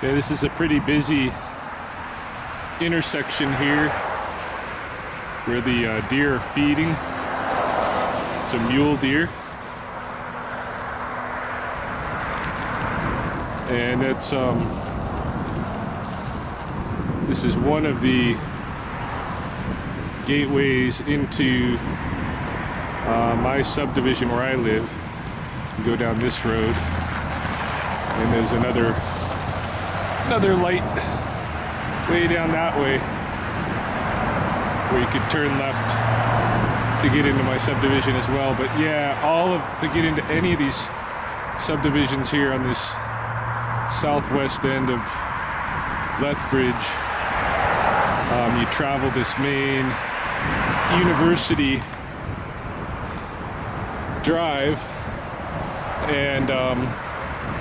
Okay, this is a pretty busy intersection here where the deer are feeding. It's a mule deer. And it's this is one of the gateways into my subdivision where I live. You go down this road, and there's another light way down that way where you could turn left to get into my subdivision as well. But yeah, to get into any of these subdivisions here on this southwest end of Lethbridge, you travel this main University Drive, and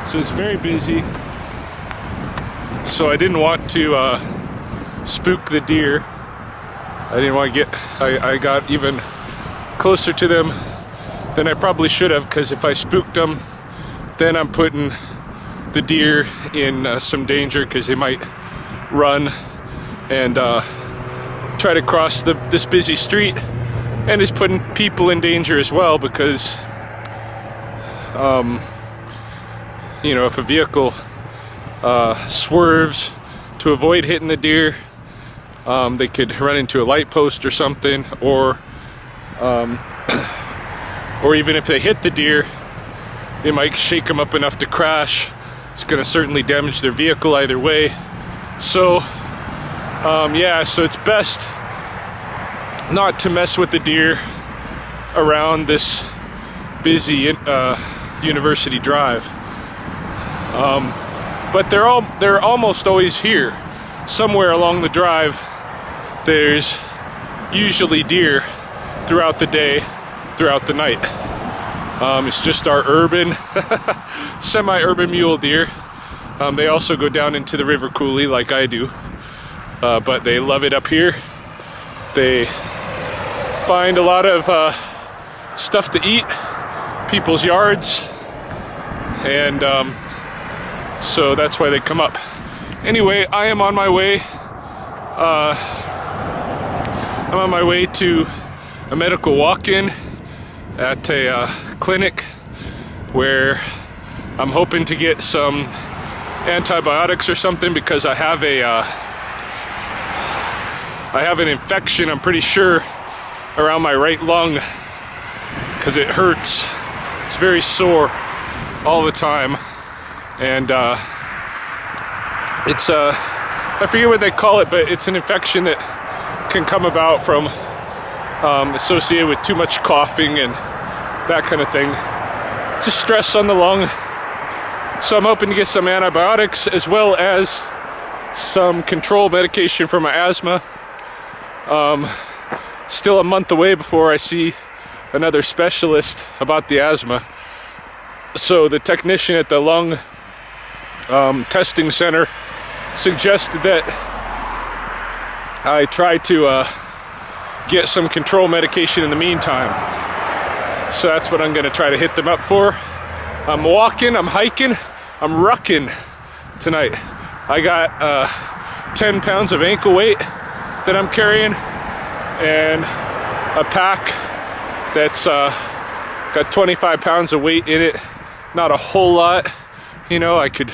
so it's very busy. So I didn't want to spook the deer. I didn't want to I got even closer to them than I probably should have, because if I spooked them, then I'm putting the deer in some danger, because they might run and try to cross this busy street, and it's putting people in danger as well, because you know, if a vehicle swerves to avoid hitting the deer, they could run into a light post or something, or even if they hit the deer, it might shake them up enough to crash. It's going to certainly damage their vehicle either way. So yeah, so it's best not to mess with the deer around this busy University Drive. But they're almost always here. Somewhere along the drive, there's usually deer throughout the day, throughout the night. It's just our urban, semi-urban mule deer. They also go down into the river coulee like I do, but they love it up here. They find a lot of stuff to eat, people's yards, and so that's why they come up. Anyway, I am on my way. I'm on my way to a medical walk-in at a clinic where I'm hoping to get some antibiotics or something, because I have an infection, I'm pretty sure, around my right lung, because it hurts. It's very sore all the time, and it's I forget what they call it, but it's an infection that can come about from associated with too much coughing and that kind of thing. Just stress on the lung. So I'm hoping to get some antibiotics as well as some control medication for my asthma. Still a month away before I see another specialist about the asthma. So the technician at the lung testing center suggested that I try to get some control medication in the meantime. So that's what I'm going to try to hit them up for. I'm walking, I'm hiking, I'm rucking tonight. I got 10 pounds of ankle weight that I'm carrying, and a pack that's got 25 pounds of weight in it. Not a whole lot, you know. I could,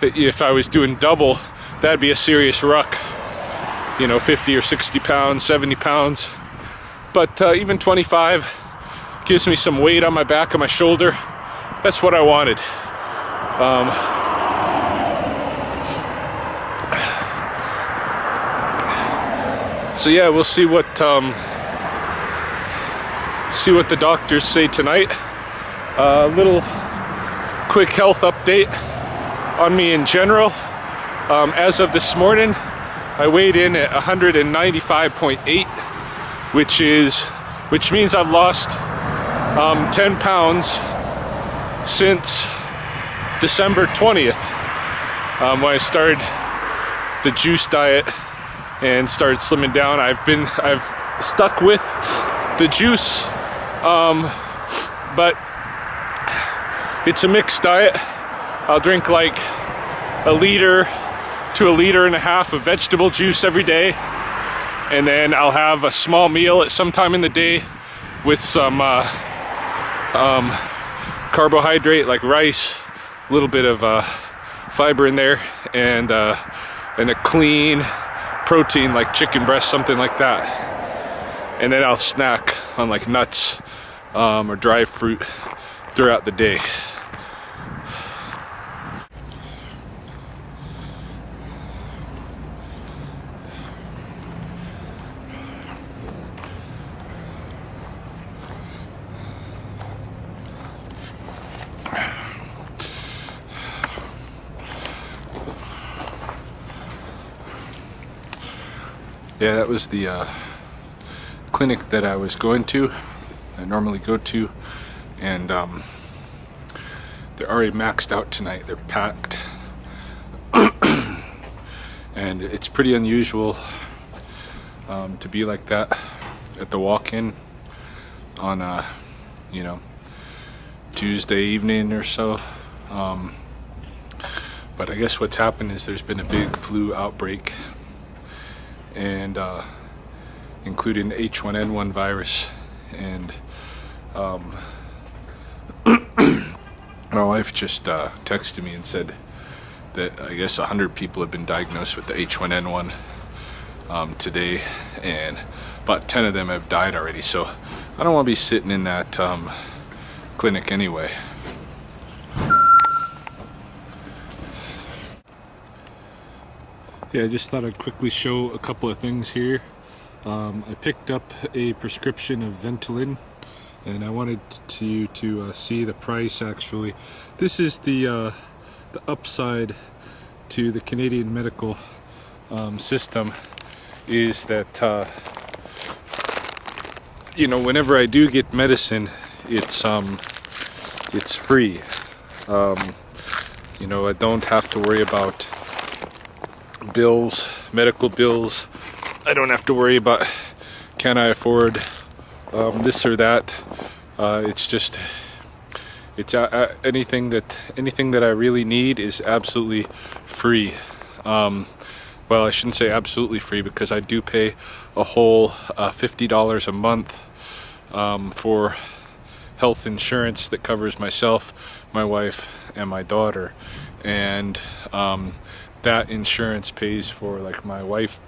if I was doing double, that'd be a serious ruck, you know, 50 or 60 pounds, 70 pounds. But even 25 gives me some weight on my back and my shoulder. That's what I wanted. So yeah, we'll see what the doctors say tonight. A little quick health update on me in general. As of this morning, I weighed in at 195.8, which means I've lost 10 pounds since December 20th, when I started the juice diet and started slimming down. I've stuck with the juice, but it's a mixed diet. I'll drink like a liter to a liter and a half of vegetable juice every day, and then I'll have a small meal at some time in the day with some carbohydrate like rice, a little bit of fiber in there, and a clean protein like chicken breast, something like that. And then I'll snack on like nuts or dry fruit throughout the day. Yeah, that was the clinic that I was going to, I normally go to, and they're already maxed out tonight. They're packed. And it's pretty unusual to be like that at the walk-in on a, you know, Tuesday evening or so. But I guess what's happened is there's been a big flu outbreak, and including the H1N1 virus, and my wife just texted me and said that I guess 100 people have been diagnosed with the H1N1 today, and about 10 of them have died already. So I don't want to be sitting in that clinic anyway. Yeah, I just thought I'd quickly show a couple of things here. I picked up a prescription of Ventolin, and I wanted to see the price actually. This is the upside to the Canadian medical system, is that you know, whenever I do get medicine, it's free. You know, I don't have to worry about bills, medical bills. I don't have to worry about, can I afford this or that. It's just, it's anything that I really need is absolutely free. Well, I shouldn't say absolutely free, because I do pay a whole $50 a month for health insurance that covers myself, my wife, and my daughter. And that insurance pays for, like, my wife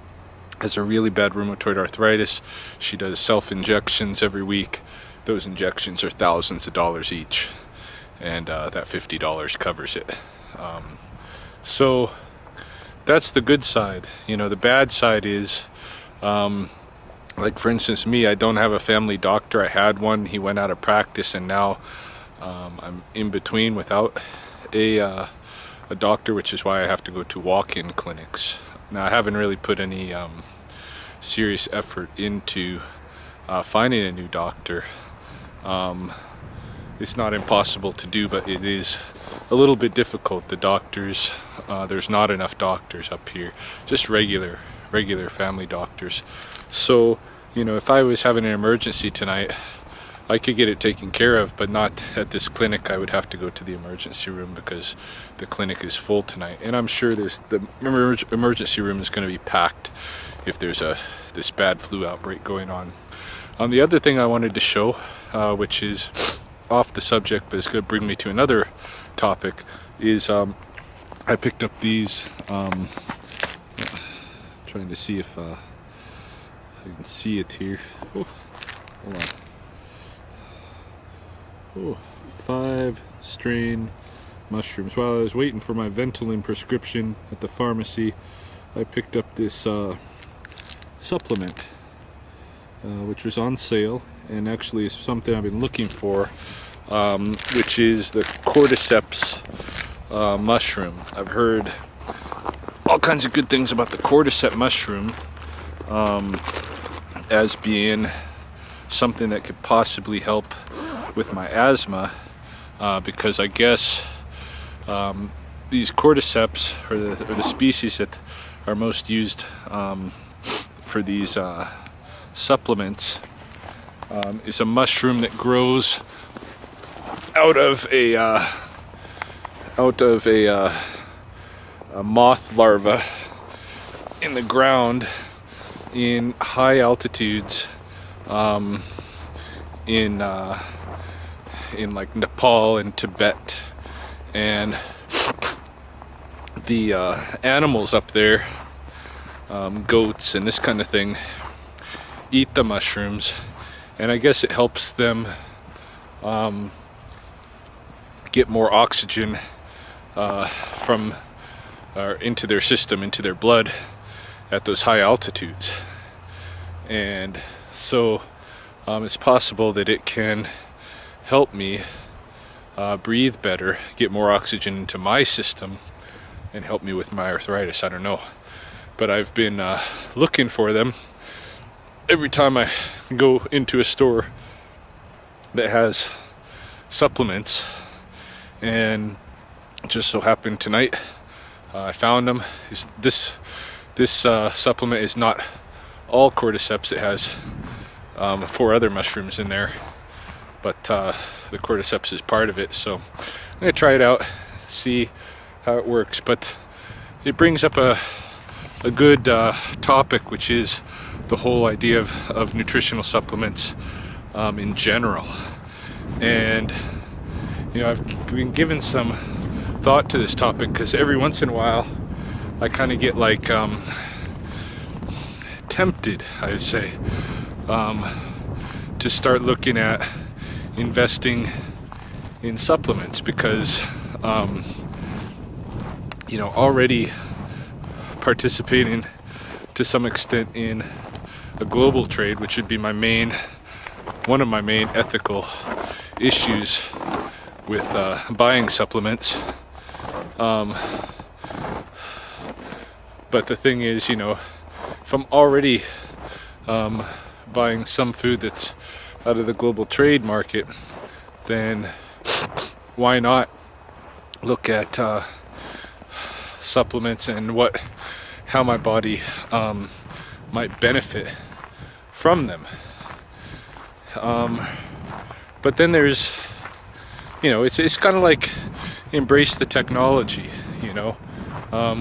has a really bad rheumatoid arthritis. She does self-injections every week. Those injections are thousands of dollars each, and that $50 covers it. So that's the good side. You know, the bad side is, like, for instance, me, I don't have a family doctor. I had one, he went out of practice, and now I'm in between without a doctor, which is why I have to go to walk-in clinics. Now, I haven't really put any serious effort into finding a new doctor. It's not impossible to do, but it is a little bit difficult. The doctors, there's not enough doctors up here, just regular family doctors. So, you know, if I was having an emergency tonight, I could get it taken care of, but not at this clinic. I would have to go to the emergency room because the clinic is full tonight. And I'm sure the emergency room is going to be packed if there's this bad flu outbreak going on. The other thing I wanted to show, which is off the subject but it's going to bring me to another topic, is I picked up these, trying to see if I can see it here. Oh, hold on. Oh, 5 strain mushrooms. While I was waiting for my Ventolin prescription at the pharmacy, I picked up this supplement, which was on sale, and actually is something I've been looking for, which is the cordyceps mushroom. I've heard all kinds of good things about the cordyceps mushroom as being something that could possibly help with my asthma, because I guess these cordyceps, or the species that are most used for these supplements, is a mushroom that grows out of a moth larvae in the ground in high altitudes, in like Nepal and Tibet, and the animals up there, goats and this kind of thing, eat the mushrooms, and I guess it helps them get more oxygen from into their system, into their blood at those high altitudes. And so it's possible that it can help me breathe better, get more oxygen into my system, and help me with my arthritis. I don't know, but I've been looking for them every time I go into a store that has supplements, and just so happened tonight I found them. This supplement is not all cordyceps. It has 4 other mushrooms in there, but the cordyceps is part of it. So I'm gonna try it out, see how it works. But it brings up a good topic, which is the whole idea of nutritional supplements in general. And I've been given some thought to this topic, because every once in a while I kind of get like tempted, I would say, to start looking at investing in supplements, because already participating to some extent in a global trade, which would be one of my main ethical issues with buying supplements. But the thing is, if I'm already buying some food that's out of the global trade market, then why not look at supplements and how my body might benefit from them. But then there's, it's kind of like embrace the technology,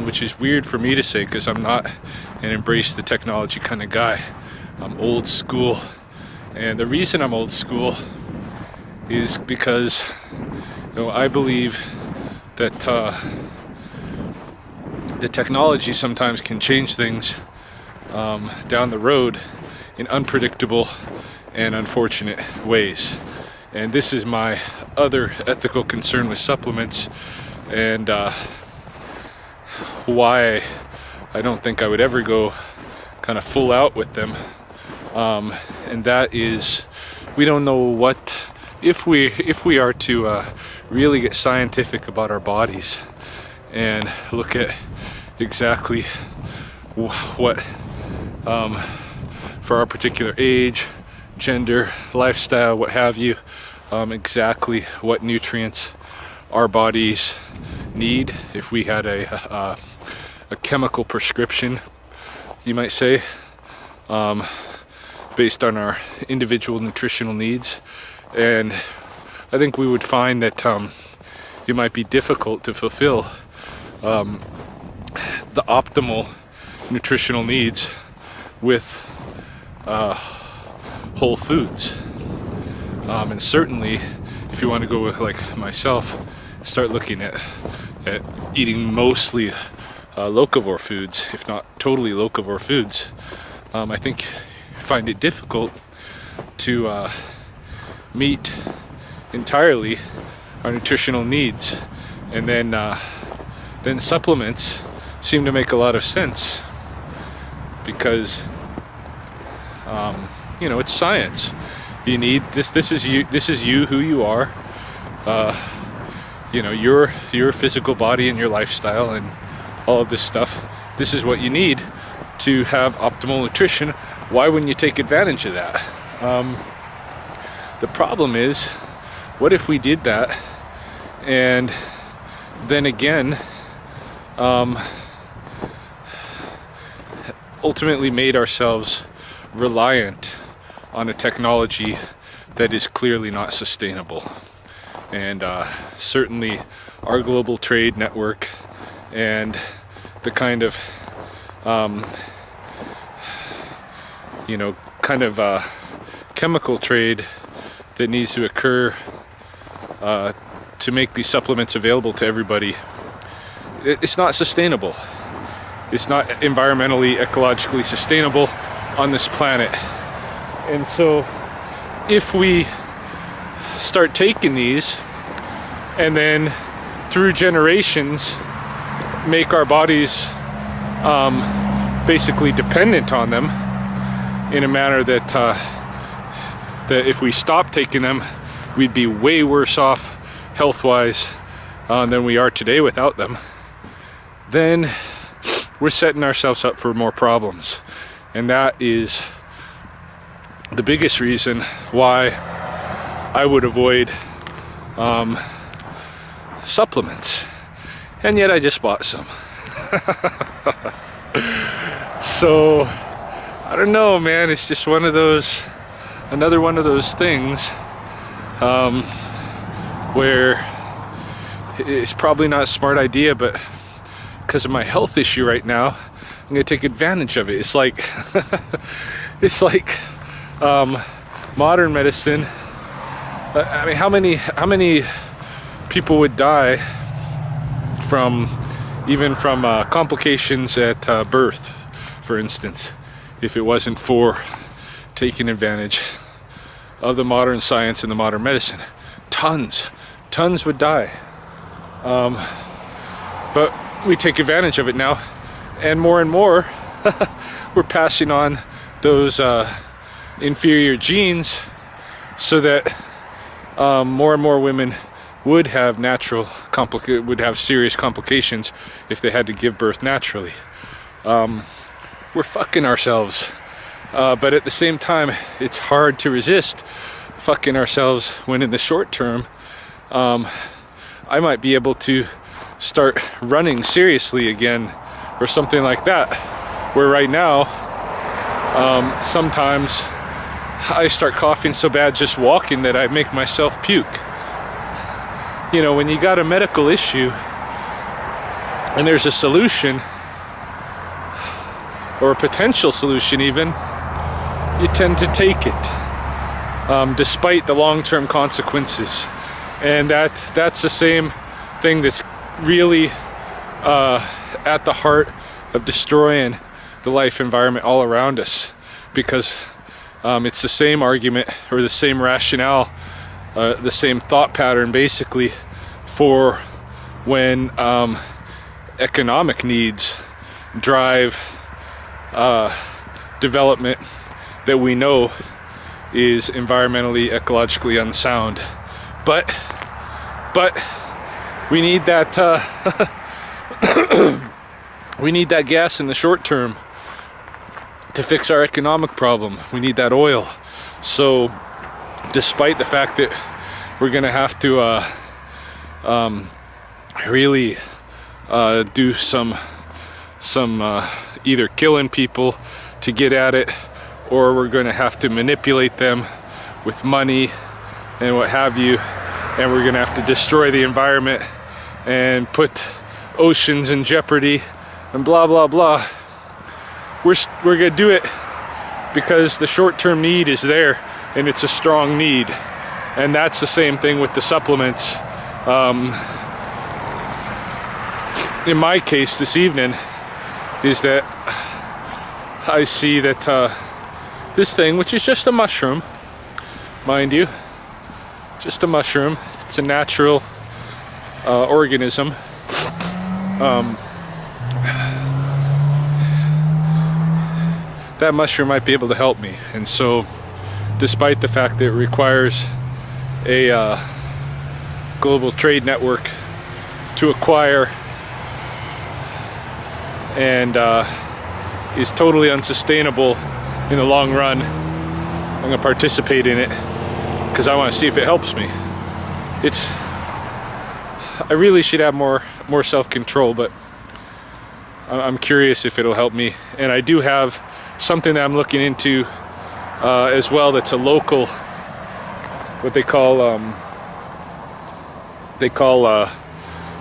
which is weird for me to say, because I'm not an embrace the technology kind of guy. I'm old school, and the reason I'm old school is because I believe that the technology sometimes can change things down the road in unpredictable and unfortunate ways. And this is my other ethical concern with supplements, and why I don't think I would ever go kind of full out with them. And that is, we don't know what, if we are to really get scientific about our bodies and look at exactly what for our particular age, gender, lifestyle, what have you, exactly what nutrients our bodies need. If we had a chemical prescription, you might say, based on our individual nutritional needs, and I think we would find that it might be difficult to fulfill the optimal nutritional needs with whole foods. And certainly, if you want to go with, like myself, start looking at eating mostly locavore foods, if not totally locavore foods, I think you find it difficult to meet entirely our nutritional needs. And then supplements seem to make a lot of sense, because it's science. You need this. This is you who you are. Your physical body and your lifestyle and all of this stuff. This is what you need to have optimal nutrition. Why wouldn't you take advantage of that? The problem is, what if we did that, and then again, ultimately made ourselves reliant on a technology that is clearly not sustainable? And certainly our global trade network and the kind of chemical trade that needs to occur to make these supplements available to everybody. It's not sustainable. It's not environmentally, ecologically sustainable on this planet. And so if we start taking these and then through generations make our bodies basically dependent on them in a manner that that if we stop taking them, we'd be way worse off health-wise than we are today without them, then we're setting ourselves up for more problems. And that is the biggest reason why I would avoid supplements. And yet I just bought some. So I don't know, man, it's just another one of those things where it's probably not a smart idea, but because of my health issue right now, I'm gonna take advantage of it. It's like modern medicine. I mean, how many people would die from complications at birth, for instance, if it wasn't for taking advantage of the modern science and the modern medicine? Tons would die. But we take advantage of it now, and more we're passing on those inferior genes so that more and more women would have serious complications if they had to give birth naturally. We're fucking ourselves, but at the same time it's hard to resist fucking ourselves when in the short term I might be able to start running seriously again or something like that, where right now sometimes I start coughing so bad just walking that I make myself puke. You know, when you got a medical issue and there's a solution, or a potential solution even, you tend to take it, despite the long-term consequences. And that's the same thing that's really at the heart of destroying the life environment all around us, because it's the same argument or the same rationale, the same thought pattern basically, for when economic needs drive development that we know is environmentally, ecologically unsound. But we need that we need that gas in the short term to fix our economic problem. We need that oil. So despite the fact that we're gonna have to really do some either killing people to get at it, or we're gonna have to manipulate them with money and what have you, and we're gonna have to destroy the environment and put oceans in jeopardy and blah blah blah. We're gonna do it because the short-term need is there, and it's a strong need. And that's the same thing with the supplements. In my case this evening is that I see that this thing, which is just a mushroom, mind you, just a mushroom, it's a natural organism, that mushroom might be able to help me. And so despite the fact that it requires a global trade network to acquire and is totally unsustainable in the long run, I'm going to participate in it because I want to see if it helps me. I really should have more self-control, but I'm curious if it'll help me. And I do have something that I'm looking into as well, that's a local, what they call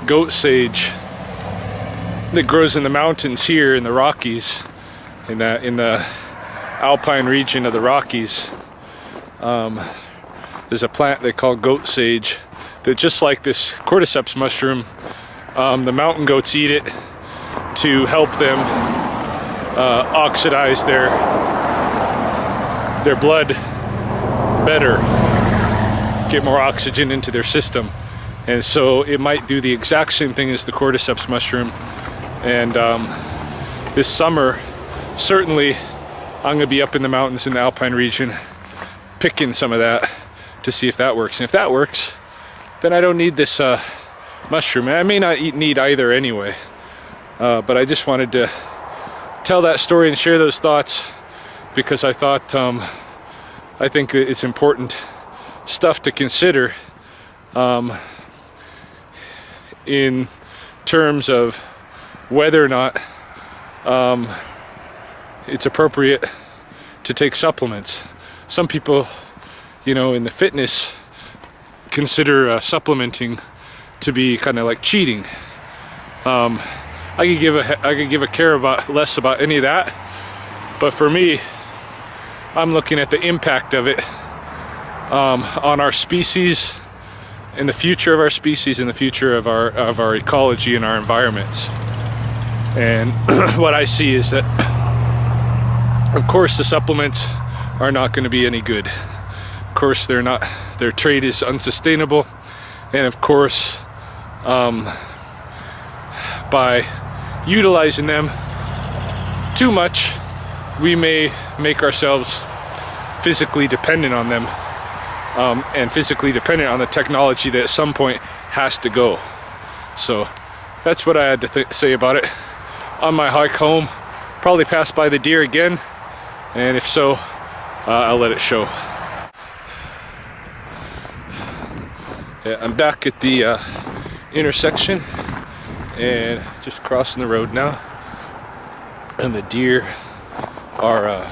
goat sage, that grows in the mountains here in the Rockies, in the alpine region of the Rockies. There's a plant they call goat sage that, just like this cordyceps mushroom, the mountain goats eat it to help them oxidize their blood better, get more oxygen into their system. And so it might do the exact same thing as the cordyceps mushroom. And this summer, certainly I'm going to be up in the mountains in the alpine region picking some of that to see if that works. And if that works, then I don't need this mushroom. I may not need either anyway. But I just wanted to tell that story and share those thoughts, because I thought I think it's important stuff to consider in terms of whether or not it's appropriate to take supplements. Some people, you know, in the fitness consider supplementing to be kind of like cheating. I could give a care less about any of that, but for me, I'm looking at the impact of it on our species, and the future of our species, and the future of our ecology and our environments. And what I see is that, of course, the supplements are not going to be any good. Of course, they're not. Their trade is unsustainable, and of course, by utilizing them too much, we may make ourselves physically dependent on them, and physically dependent on the technology that at some point has to go. So that's what I had to say about it. On my hike home, probably pass by the deer again, and if so, I'll let it show. Yeah, I'm back at the intersection and just crossing the road now, and the deer are I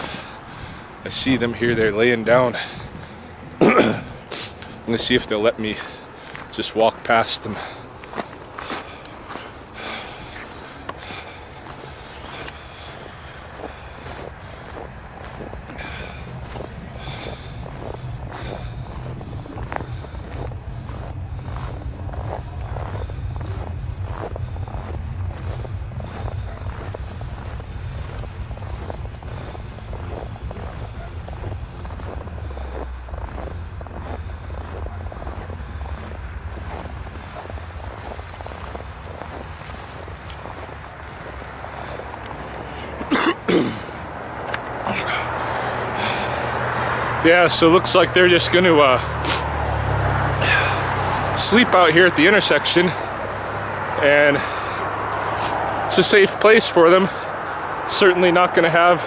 see them here. They're laying down. I'm gonna see if they'll let me just walk past them. Yeah, so looks like they're just going to sleep out here at the intersection, and it's a safe place for them. Certainly not going to have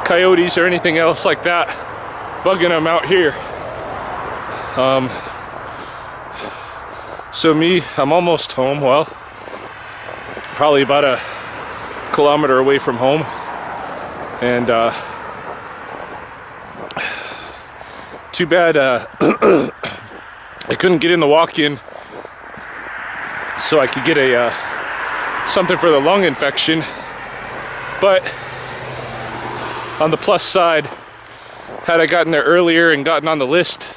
coyotes or anything else like that bugging them out here. So me, I'm almost home. Well, probably about a kilometer away from home, and too bad I couldn't get in the walk-in so I could get a something for the lung infection. But on the plus side, had I gotten there earlier and gotten on the list,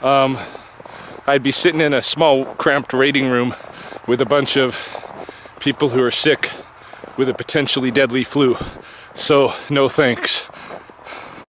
I'd be sitting in a small cramped waiting room with a bunch of people who are sick with a potentially deadly flu. So no thanks.